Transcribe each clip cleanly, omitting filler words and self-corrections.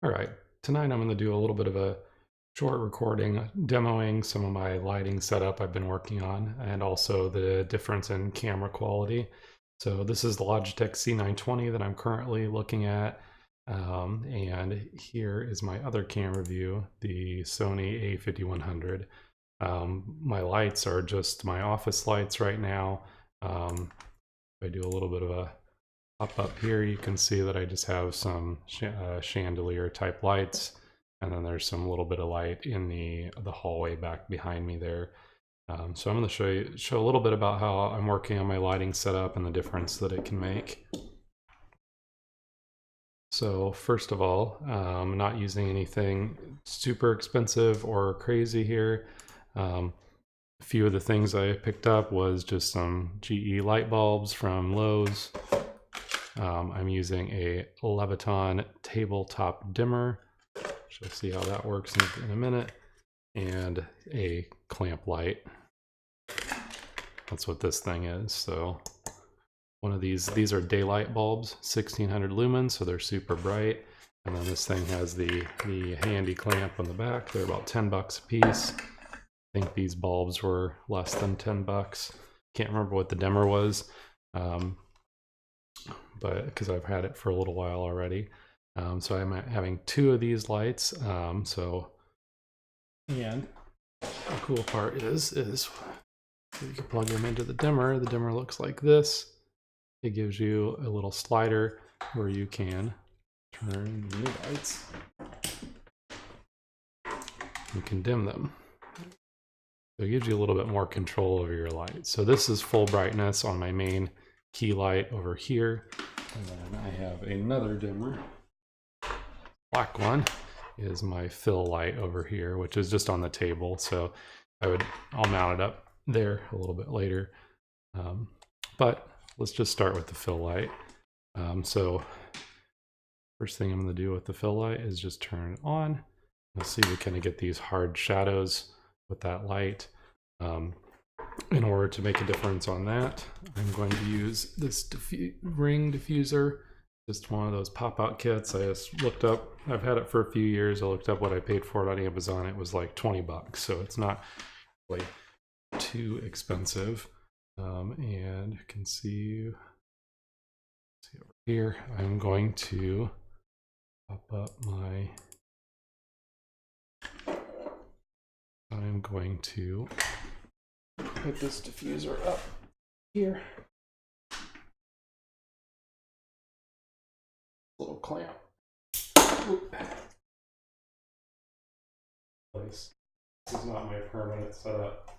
All right, tonight I'm going to do a little bit of a short recording demoing some of my lighting setup I've been working on and also the difference in camera quality. So this is the Logitech C920 that I'm currently looking at. And here is my other camera view, the Sony A5100. My lights are just my office lights right now. If I do a little bit of a up here, you can see that I just have some chandelier type lights, and then there's some little bit of light in the hallway back behind me there. So I'm going to show a little bit about how I'm working on my lighting setup and the difference that it can make. So first of all, I'm not using anything super expensive or crazy here. A few of the things I picked up was just some GE light bulbs from Lowe's. I'm using a Leviton tabletop dimmer. You'll see how that works in a minute. And a clamp light. That's what this thing is. So one of these are daylight bulbs, 1600 lumens, so they're super bright. And then this thing has the handy clamp on the back. They're about 10 bucks a piece. I think these bulbs were less than 10 bucks. Can't remember what the dimmer was. But because I've had it for a little while already. So I'm having two of these lights. And the cool part is you can plug them into the dimmer. The dimmer looks like this. It gives you a little slider where you can turn the lights. You can dim them. So it gives you a little bit more control over your light. So this is full brightness on my main key light over here. And then I have another dimmer. Black one is my fill light over here, which is just on the table. So I'll mount it up there a little bit later. But let's just start with the fill light. So first thing I'm going to do with the fill light is just turn it on. You'll see we kind of get these hard shadows with that light. In order to make a difference on that, I'm going to use this ring diffuser, just one of those pop-out kits. I just looked up, I've had it for a few years. I looked up what I paid for it on Amazon. It was like 20 bucks, so it's not really too expensive. And you can see over here, I'm going to pop up I'm going to put this diffuser up here. Little clamp. This is not my permanent setup.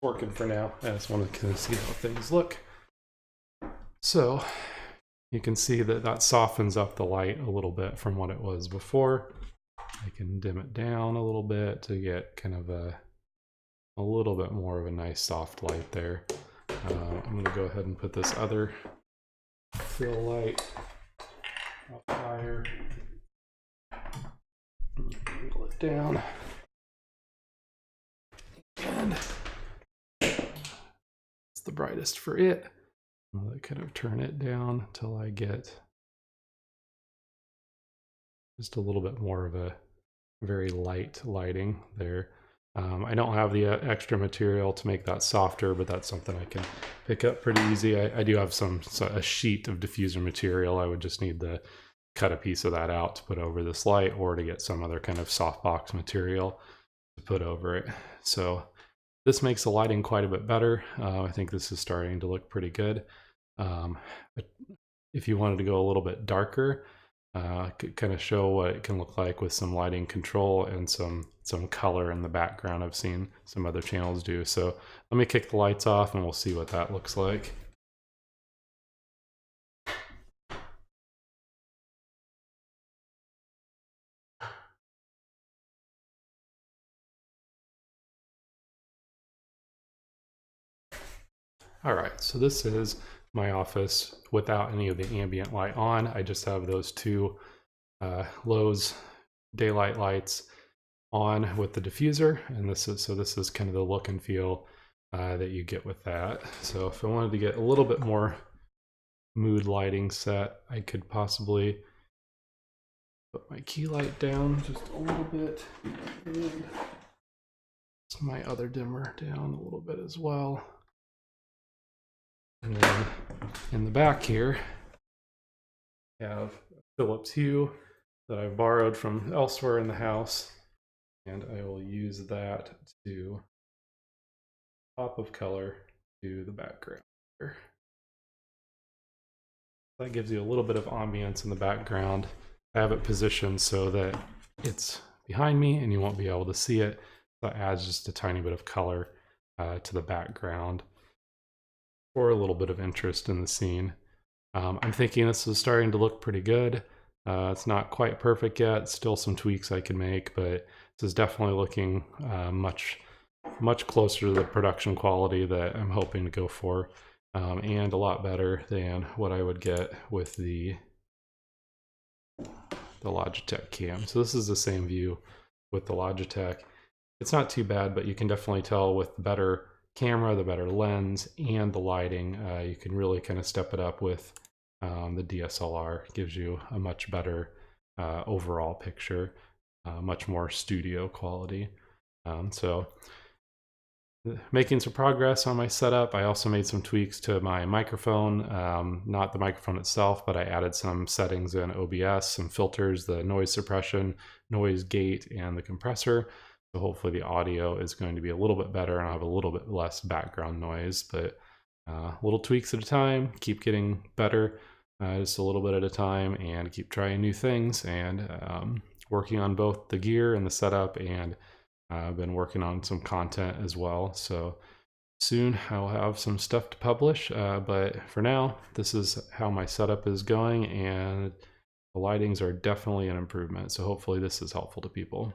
Working for now. I just want to kind of see how things look. So you can see that softens up the light a little bit from what it was before. I can dim it down a little bit to get kind of a little bit more of a nice soft light there. I'm going to go ahead and put this other fill light up higher. Angle it down. And it's the brightest for it. I'll kind of turn it down until I get just a little bit more of a very light lighting there. I don't have the extra material to make that softer, but that's something I can pick up pretty easy. I do have a sheet of diffuser material. I would just need to cut a piece of that out to put over this light, or to get some other kind of softbox material to put over it. So this makes the lighting quite a bit better. I think this is starting to look pretty good. If you wanted to go a little bit darker, kind of show what it can look like with some lighting control and some color in the background. I've seen some other channels do. So let me kick the lights off and we'll see what that looks like. All right, so this is my office without any of the ambient light on. I just have those two Lowe's daylight lights on with the diffuser, and this is kind of the look and feel that you get with that. So if I wanted to get a little bit more mood lighting set, I could possibly Put my key light down just a little bit, and my other dimmer down a little bit as well. And then in the back here, I have a Philips Hue that I borrowed from elsewhere in the house, and I will use that to pop of color to the background here. That gives you a little bit of ambience in the background. I have it positioned so that it's behind me and you won't be able to see it. That adds just a tiny bit of color to the background or a little bit of interest in the scene. I'm thinking this is starting to look pretty good. It's not quite perfect yet, still some tweaks I can make, but this is definitely looking much closer to the production quality that I'm hoping to go for, and a lot better than what I would get with the Logitech cam. So this is the same view with the Logitech. It's not too bad, but you can definitely tell with the better camera, the better lens, and the lighting, you can really kind of step it up with the DSLR. It gives you a much better overall picture, much more studio quality. So making some progress on my setup. I also made some tweaks to my microphone, not the microphone itself, but I added some settings in OBS, some filters, the noise suppression, noise gate, and the compressor. So hopefully the audio is going to be a little bit better and I'll have a little bit less background noise, but little tweaks at a time, keep getting better, just a little bit at a time, and keep trying new things, and working on both the gear and the setup, and I've been working on some content as well. So soon I'll have some stuff to publish, but for now, this is how my setup is going, and the lightings are definitely an improvement. So hopefully this is helpful to people.